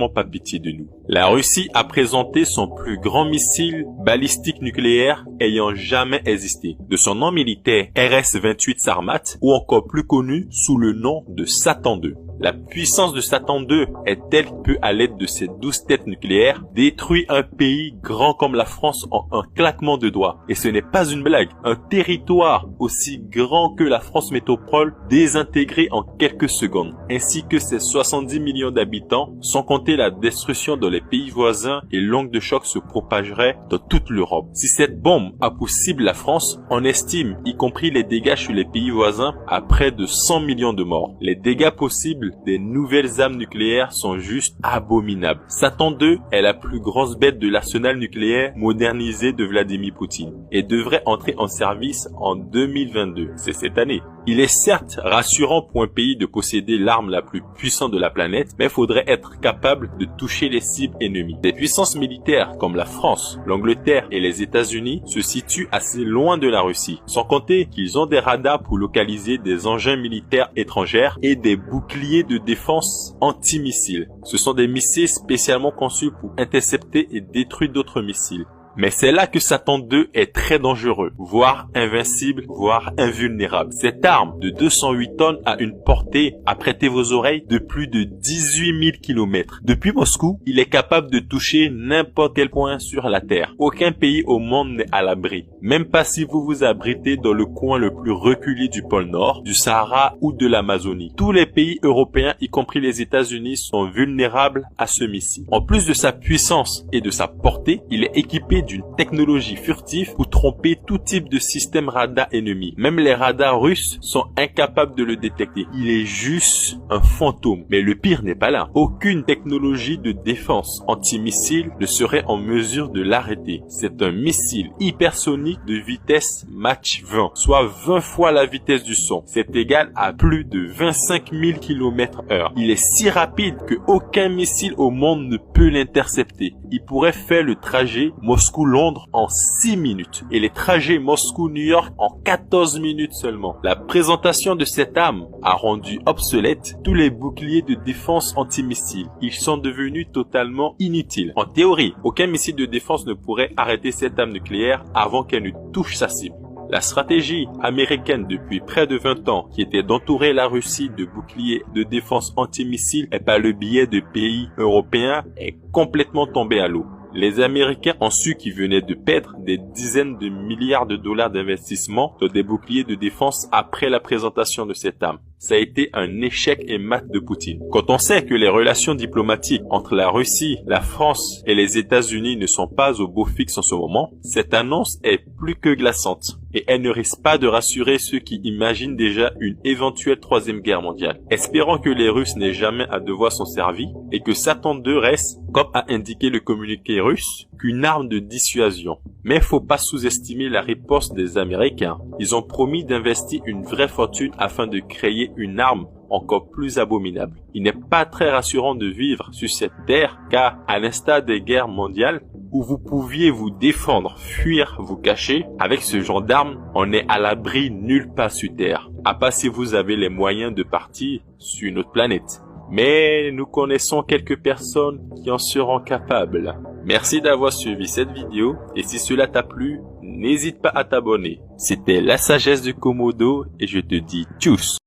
pas pitié de nous. La Russie a présenté son plus grand missile balistique nucléaire ayant jamais existé, de son nom militaire RS-28 Sarmat, ou encore plus connu sous le nom de Satan II. La puissance de Satan II est telle qu'il peut, à l'aide de ses 12 têtes nucléaires, détruire un pays grand comme la France en un claquement de doigts. Et ce n'est pas une blague. Un territoire aussi grand que la France métropole désintégré en quelques secondes, ainsi que ses 70 millions d'habitants, sans compter la destruction dans les pays voisins, et l'onde de choc se propagerait dans toute l'Europe. Si cette bombe a pour cible la France, on estime, y compris les dégâts sur les pays voisins, à près de 100 millions de morts. Les dégâts possibles des nouvelles armes nucléaires sont juste abominables. Satan II est la plus grosse bête de l'arsenal nucléaire modernisé de Vladimir Poutine et devrait entrer en service en 2022. C'est cette année. Il est certes rassurant pour un pays de posséder l'arme la plus puissante de la planète, mais il faudrait être capable de toucher les cibles ennemies. Des puissances militaires comme la France, l'Angleterre et les États-Unis se situent assez loin de la Russie, sans compter qu'ils ont des radars pour localiser des engins militaires étrangers et des boucliers de défense anti-missiles. Ce sont des missiles spécialement conçus pour intercepter et détruire d'autres missiles. Mais c'est là que Satan II est très dangereux, voire invincible, voire invulnérable. Cette arme de 208 tonnes a une portée, à prêter vos oreilles, de plus de 18 000 km. Depuis Moscou, il est capable de toucher n'importe quel point sur la Terre. Aucun pays au monde n'est à l'abri. Même pas si vous vous abritez dans le coin le plus reculé du pôle Nord, du Sahara ou de l'Amazonie. Tous les pays européens, y compris les États-Unis, sont vulnérables à ce missile. En plus de sa puissance et de sa portée, il est équipé d'une technologie furtive pour tromper tout type de système radar ennemi. Même les radars russes sont incapables de le détecter. Il est juste un fantôme. Mais le pire n'est pas là. Aucune technologie de défense antimissile ne serait en mesure de l'arrêter. C'est un missile hypersonique de vitesse Mach 20, soit 20 fois la vitesse du son. C'est égal à plus de 25 000 km/h. Il est si rapide que aucun missile au monde ne peut l'intercepter. Il pourrait faire le trajet Moscou-Londres en 6 minutes et les trajets Moscou-New York en 14 minutes seulement. La présentation de cette arme a rendu obsolètes tous les boucliers de défense anti-missiles. Ils sont devenus totalement inutiles. En théorie, aucun missile de défense ne pourrait arrêter cette arme nucléaire avant qu'elle ne touche sa cible. La stratégie américaine depuis près de 20 ans, qui était d'entourer la Russie de boucliers de défense anti-missiles et par le biais de pays européens, est complètement tombée à l'eau. Les Américains ont su qu'ils venaient de perdre des dizaines de milliards de dollars d'investissement dans des boucliers de défense après la présentation de cette arme. Ça a été un échec et mat de Poutine. Quand on sait que les relations diplomatiques entre la Russie, la France et les États-Unis ne sont pas au beau fixe en ce moment, cette annonce est plus que glaçante. Et elle ne risque pas de rassurer ceux qui imaginent déjà une éventuelle troisième guerre mondiale. Espérons que les Russes n'aient jamais à devoir s'en servir et que Satan II reste, comme a indiqué le communiqué russe, qu'une arme de dissuasion. Mais faut pas sous-estimer la riposte des Américains. Ils ont promis d'investir une vraie fortune afin de créer une arme encore plus abominable. Il n'est pas très rassurant de vivre sur cette terre car, à l'instar des guerres mondiales, où vous pouviez vous défendre, fuir, vous cacher, avec ce genre d'armes, on n'est à l'abri nulle part sur terre, à part si vous avez les moyens de partir sur une autre planète. Mais nous connaissons quelques personnes qui en seront capables. Merci d'avoir suivi cette vidéo et si cela t'a plu, n'hésite pas à t'abonner. C'était la sagesse de Komodo et je te dis tchuss.